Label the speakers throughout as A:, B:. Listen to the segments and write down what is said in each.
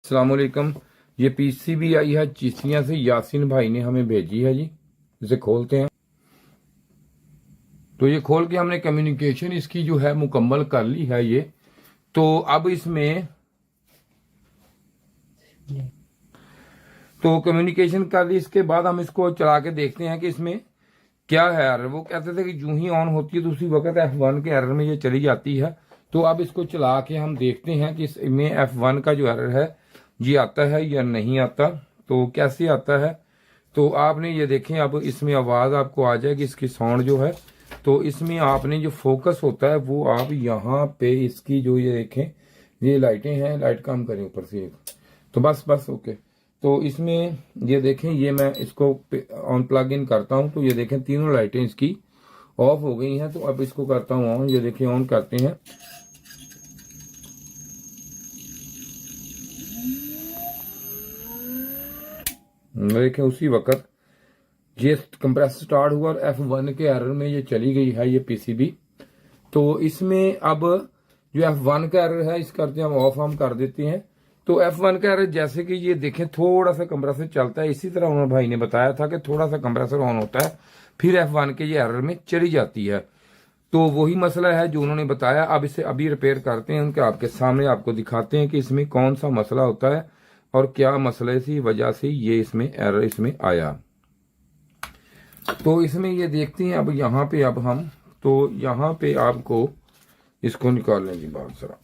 A: अस्सलामुअलैकुम। ये पीसीबी आई है चिश्तियाँ से, यासीन भाई ने हमें भेजी है जी। इसे खोलते हैं। तो ये खोल के हमने कम्युनिकेशन इसकी जो है मुकम्मल कर ली है ये। तो अब इसमें तो कम्युनिकेशन कर ली, इसके बाद हम इसको चला के देखते हैं कि इसमें क्या है एरर। वो कहते थे कि जूं ही ऑन होती है तो उसी वक्त F1 के एरर में ये चली जाती है। तो अब इसको चला के हम देखते हैं कि इसमें F1 का जो एरर है ये आता है या नहीं आता। तो कैसे आता है, तो आपने ये देखें, अब इसमें आवाज़ आपको आ जाएगी इसकी साउंड जो है। तो इसमें आपने जो फोकस होता है वो आप यहाँ पे इसकी जो ये देखें, ये लाइटें हैं, लाइट कम करें ऊपर से एक, तो बस बस ओके। तो इसमें ये देखें, ये मैं इसको ऑन प्लग इन करता हूँ तो ये देखें तीनों लाइटें इसकी ऑफ हो गई हैं। तो अब इसको करता हूँ ऑन, ये देखें ऑन करते हैं। देखें उसी वक्त ये कंप्रेसर स्टार्ट हुआ और F1 के एरर में ये चली गई है ये पीसीबी। तो इसमें अब जो F1 का एरर है इस करते हम ऑफ हम कर देते हैं। तो F1 का एरर जैसे कि ये देखें थोड़ा सा कंप्रेसर चलता है, इसी तरह उन्होंने भाई ने बताया था कि थोड़ा सा कंप्रेसर ऑन होता है फिर F1 के ये एरर में चली जाती है। तो वही मसला है जो उन्होंने बताया। अब इसे अभी रिपेयर करते हैं, उनके आपके सामने आपको दिखाते हैं कि इसमें कौन सा मसला होता है और क्या मसले की वजह से ये इसमें एरर इसमें आया। तो इसमें ये देखते हैं अब यहाँ पे, अब हम तो यहाँ पे आपको इसको निकाल लेंगे बाहर जरा।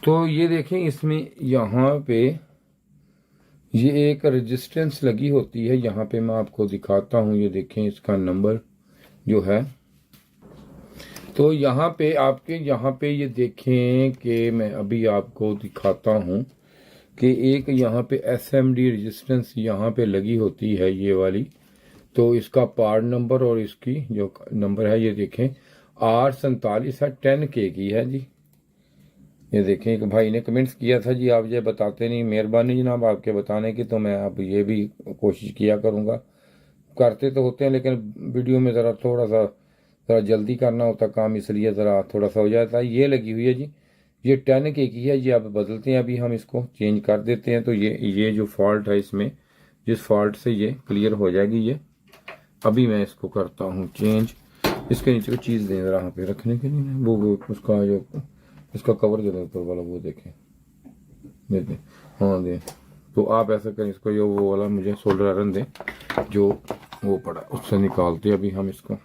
A: तो ये देखें, इसमें यहाँ पे ये एक रेजिस्टेंस लगी होती है, यहाँ पे मैं आपको दिखाता हूँ। ये देखें इसका नंबर जो है, तो यहाँ पे आपके यहाँ पे ये देखें कि मैं अभी आपको दिखाता हूँ कि एक यहाँ पे SMD रेजिस्टेंस यहाँ पे लगी होती है ये वाली। तो इसका पार्ट नंबर और इसकी जो नंबर है ये देखें R47 है, 10K की है जी। ये देखें, एक भाई ने कमेंट्स किया था जी आप ये बताते नहीं, मेहरबानी जनाब आपके बताने की। तो मैं अब ये भी कोशिश किया करूँगा, करते तो होते हैं लेकिन वीडियो में ज़रा थोड़ा सा ज़रा जल्दी करना होता काम, इसलिए ज़रा थोड़ा सा हो जाता है। ये लगी हुई है जी, ये 10K की है। ये अब बदलते हैं, अभी हम इसको चेंज कर देते हैं। तो ये जो फॉल्ट है इसमें, जिस फॉल्ट से ये क्लियर हो जाएगी ये, अभी मैं इसको करता हूँ चेंज। इसके नीचे को चीज़ दें ज़रा यहाँ पे रखने के लिए, वो उसका जो इसका कवर दे दो ऊपर वाला, वो देखें दे दें, हाँ दें। तो आप ऐसा करें, इसको जो वो वाला मुझे सोल्डर आयरन दें जो वो पड़ा, उससे निकालते अभी हम इसको।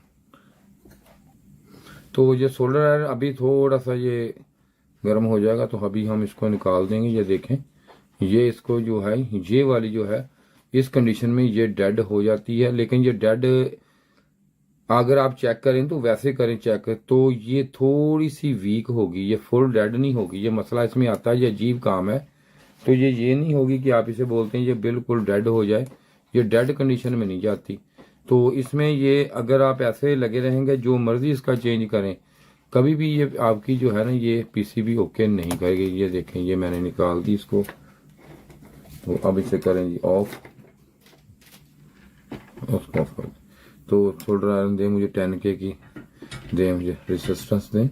A: तो ये सोल्डर आयरन अभी थोड़ा सा ये गर्म हो जाएगा तो अभी हम इसको निकाल देंगे। ये देखें, ये इसको जो है, ये वाली जो है इस कंडीशन में ये डेड हो जाती है। लेकिन ये डेड अगर आप चेक करें तो वैसे करें चेक तो ये थोड़ी सी वीक होगी, ये फुल डेड नहीं होगी। ये मसला इसमें आता है, ये अजीब काम है। तो ये नहीं होगी कि आप इसे बोलते हैं ये बिल्कुल डेड हो जाए, ये डेड कंडीशन में नहीं जाती। तो इसमें ये अगर आप ऐसे लगे रहेंगे जो मर्जी इसका चेंज करें, कभी भी ये आपकी जो है ना ये पीसीबी ओके नहीं करेगी। ये देखें, ये मैंने निकाल दी इसको। तो अब इसे करें जी ऑफ, ऑफ कर। तो सोल्डर आयरन दें मुझे 10K की, दें मुझे रेजिस्टेंस दें।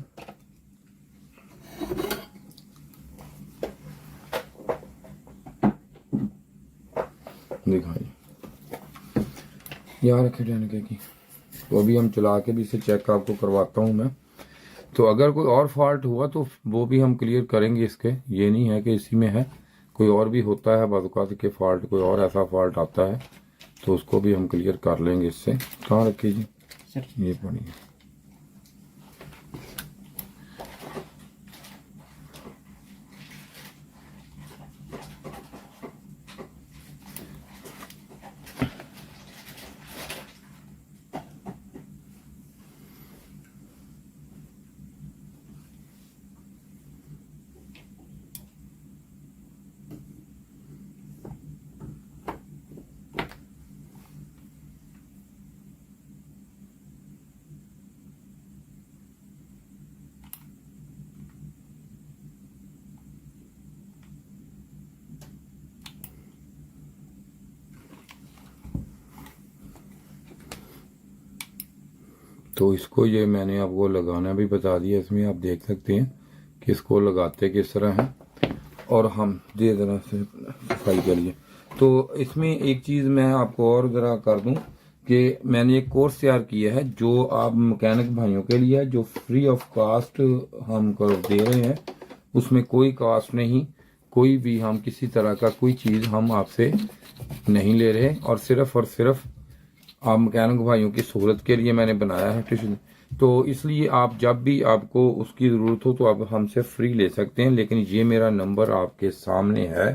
A: दिखाइए, यहाँ रखे 10K की। तो अभी हम चला के भी इसे चेक आपको करवाता हूँ मैं। तो अगर कोई और फॉल्ट हुआ तो वो भी हम क्लियर करेंगे इसके, ये नहीं है कि इसी में है, कोई और भी होता है बाज़ के फॉल्ट, कोई और ऐसा फॉल्ट आता है तो उसको भी हम क्लियर कर लेंगे इससे। कहाँ रखी जी, ये पड़ी है। तो इसको ये मैंने आपको लगाना भी बता दिया, इसमें आप देख सकते हैं कि इसको लगाते किस तरह है। और हम दे ज़रा से सफाई करिए। तो इसमें एक चीज़ मैं आपको और ज़रा कर दूं कि मैंने एक कोर्स तैयार किया है जो आप मैकेनिक भाइयों के लिए है, जो फ्री ऑफ कास्ट हम कर दे रहे हैं। उसमें कोई कास्ट नहीं, कोई भी हम किसी तरह का कोई चीज़ हम आपसे नहीं ले रहे, और सिर्फ आप मैकेनिक भाइयों की सहूलत के लिए मैंने बनाया है। तो इसलिए आप जब भी आपको उसकी ज़रूरत हो तो आप हमसे फ्री ले सकते हैं। लेकिन ये मेरा नंबर आपके सामने है,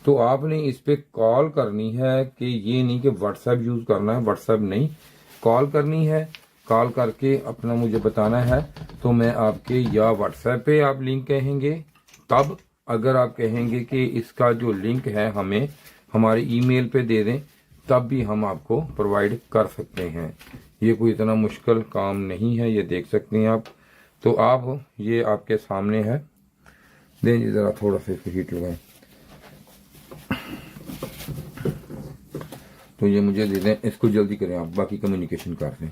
A: तो आपने इस पे कॉल करनी है, कि ये नहीं कि व्हाट्सएप यूज़ करना है, व्हाट्सएप नहीं, कॉल करनी है। कॉल करके अपना मुझे बताना है, तो मैं आपके या व्हाट्सएप पे आप लिंक कहेंगे, तब अगर आप कहेंगे कि इसका जो लिंक है हमें हमारे ईमेल पे दे दें, तब भी हम आपको प्रोवाइड कर सकते हैं। ये कोई इतना मुश्किल काम नहीं है, ये देख सकते हैं आप। तो आप ये आपके सामने है, दें जी ज़रा थोड़ा सा इसको हीट लगाएं। तो ये मुझे दे दें, इसको जल्दी करें आप, बाकी कम्युनिकेशन कर दें।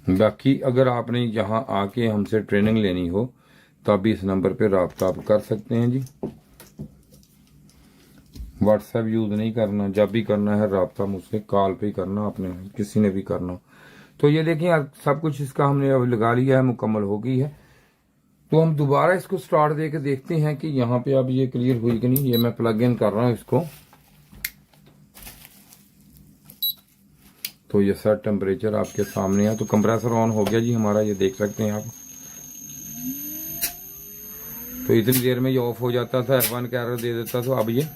A: बाकी अगर आपने यहाँ आके हमसे ट्रेनिंग लेनी हो तो भी इस नंबर पे रब्ता आप कर सकते हैं जी। व्हाट्सएप यूज़ नहीं करना, जब भी करना है रब्ता मुझसे कॉल पे ही करना, आपने किसी ने भी करना। तो ये देखिए सब कुछ इसका हमने अब लगा लिया है, मुकम्मल हो गई है। तो हम दोबारा इसको स्टार्ट दे के देखते हैं कि यहाँ पे अब ये क्लियर हुई कि नहीं। ये मैं प्लग इन कर रहा हूँ इसको। तो ये सेट टेम्परेचर आपके सामने है। तो कंप्रेसर ऑन हो गया जी हमारा, ये देख सकते हैं आप। तो इतनी देर में ये ऑफ हो जाता था, F1 का एरर दे देता। तो अब ये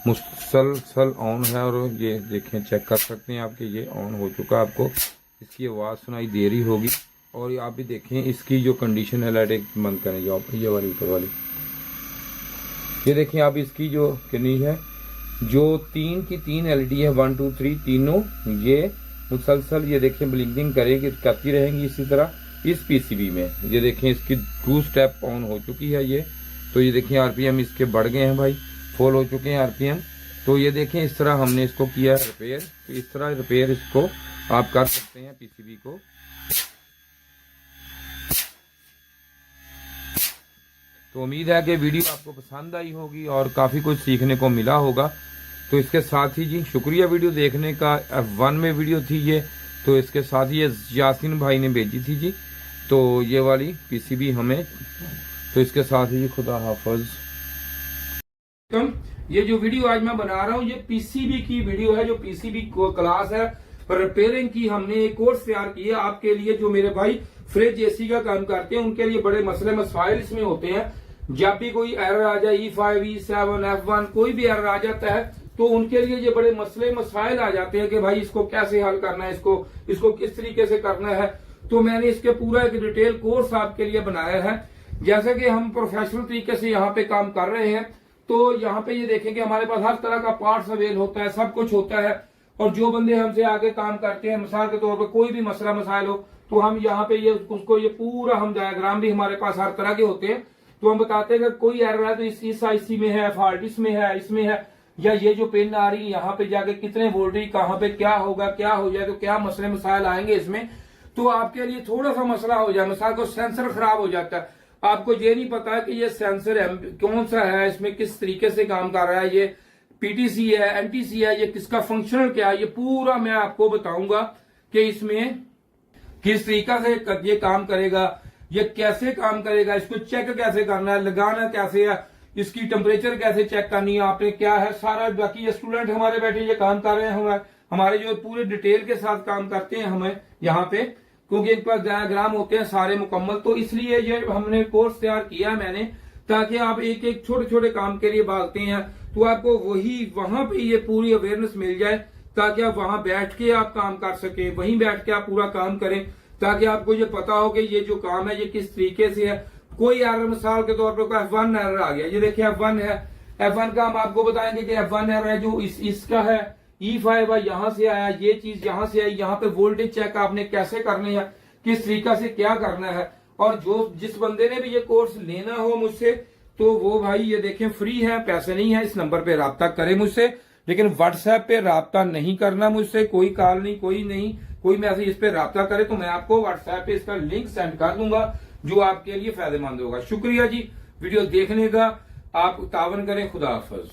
A: मुसलसल ऑन है, और ये देखें, चेक कर सकते हैं आपके ये ऑन हो चुका। आपको इसकी आवाज़ सुनाई दे रही होगी। और आप भी देखें इसकी जो कंडीशन है, लाइट एक बंद करें ये वाली ऊपर वाली, ये देखें आप इसकी जो कितनी है, जो 3 की 3 LED है, 1 2 3 तीनों ये मुसलसल ये देखें ब्लिंकिंग करेगी, करती रहेंगी इसी तरह इस PCB में। ये देखें इसकी 2 स्टेप ऑन हो चुकी है ये। तो ये देखें RPM इसके बढ़ गए हैं भाई, फुल हो चुके हैं RPM। तो ये देखें इस तरह हमने इसको किया है रिपेयर। तो इस तरह रिपेयर इसको आप कर सकते हैं PCB को। तो उम्मीद है कि वीडियो आपको पसंद आई होगी और काफ़ी कुछ सीखने को मिला होगा। तो इसके साथ ही जी शुक्रिया वीडियो देखने का। F1 में वीडियो थी ये, तो इसके साथ ही ये यासीन भाई ने भेजी थी जी, तो ये वाली PCB हमें। तो इसके साथ ही खुदा हाफिज। ये जो वीडियो आज मैं बना रहा हूँ ये PCB की वीडियो है, जो PCB क्लास है रिपेयरिंग की। हमने एक कोर्स तैयार किया आपके लिए, जो मेरे भाई फ्रिज AC का काम करते हैं उनके लिए बड़े मसले मसाइल इसमें होते हैं। जब भी कोई एरर आ जाए, E5 E7 F1 कोई भी एरर आ जाता है, तो उनके लिए ये बड़े मसले मसाइल आ जाते हैं कि भाई इसको कैसे हल करना है, इसको किस तरीके से करना है। तो मैंने इसके पूरा एक डिटेल कोर्स आपके लिए बनाया है। जैसे कि हम प्रोफेशनल तरीके से यहाँ पे काम कर रहे हैं, तो यहाँ पे ये देखेंगे हमारे पास हर तरह का पार्ट्स अवेल होता है, सब कुछ होता है। और जो बंदे हमसे आगे काम करते हैं, मिसाल के तौर पर कोई भी मसला मसाइल हो, तो हम यहाँ पे ये उसको ये पूरा हम डायग्राम भी हमारे पास हर तरह के होते हैं। तो हम बताते हैं कि कोई एरर है तो इस IC में है, फॉल्ट इसमें है, इसमें है, या ये जो पिन आ रही है यहाँ पे जाके कितने वोल्टेज कहाँ पे क्या होगा, क्या हो जाए, तो क्या मसले मसाइल आएंगे इसमें। तो आपके लिए थोड़ा सा मसला हो जाए, मिसाल को सेंसर खराब हो जाता है, आपको ये नहीं पता है कि ये सेंसर कौन सा है, इसमें किस तरीके से काम कर रहा है, ये PTC है, NTC है, ये किसका फंक्शनल क्या है, ये पूरा मैं आपको बताऊंगा कि इसमें किस तरीका से ये काम करेगा, ये कैसे काम करेगा, इसको चेक कैसे करना है, लगाना कैसे है, इसकी टेम्परेचर कैसे चेक करनी है आपने, क्या है सारा। बाकी ये स्टूडेंट हमारे बैठे ये काम कर रहे हैं, हमारे जो पूरे डिटेल के साथ काम करते हैं हमें यहाँ पे, क्योंकि एक पास डायग्राम होते हैं सारे मुकम्मल। तो इसलिए ये हमने कोर्स तैयार किया मैंने, ताकि आप एक एक छोटे छोटे काम के लिए भागते हैं तो आपको वहां पे ये पूरी अवेयरनेस मिल जाए, ताकि आप वहां बैठ के आप काम कर सके, वहीं बैठ के आप पूरा काम करें, ताकि आपको ये पता हो कि ये जो काम है ये किस तरीके से है। कोई एरर मिसाल के तौर पर कोई F1 एरर आ गया, ये देखिए F1 है, F1 का हम आपको बताएंगे कि F1 एरर है जो इसका है, E5 है, यहां से आया, ये चीज यहां से आई, यहाँ पे वोल्टेज चेक आपने कैसे करनी है, किस तरीका से क्या करना है। और जो जिस बंदे ने भी ये कोर्स लेना हो मुझसे तो वो भाई ये देखें फ्री है, पैसे नहीं है, इस नंबर पे राब्ता करें मुझसे, लेकिन व्हाट्सएप पे राब्ता नहीं करना मुझसे, कोई कॉल नहीं, कोई मैसेज, इस पे राब्ता करे तो मैं आपको व्हाट्सएप पे इसका लिंक सेंड कर दूंगा जो आपके लिए फायदेमंद होगा। शुक्रिया जी वीडियो देखने का, आप तावन करें। खुदा हाफिज।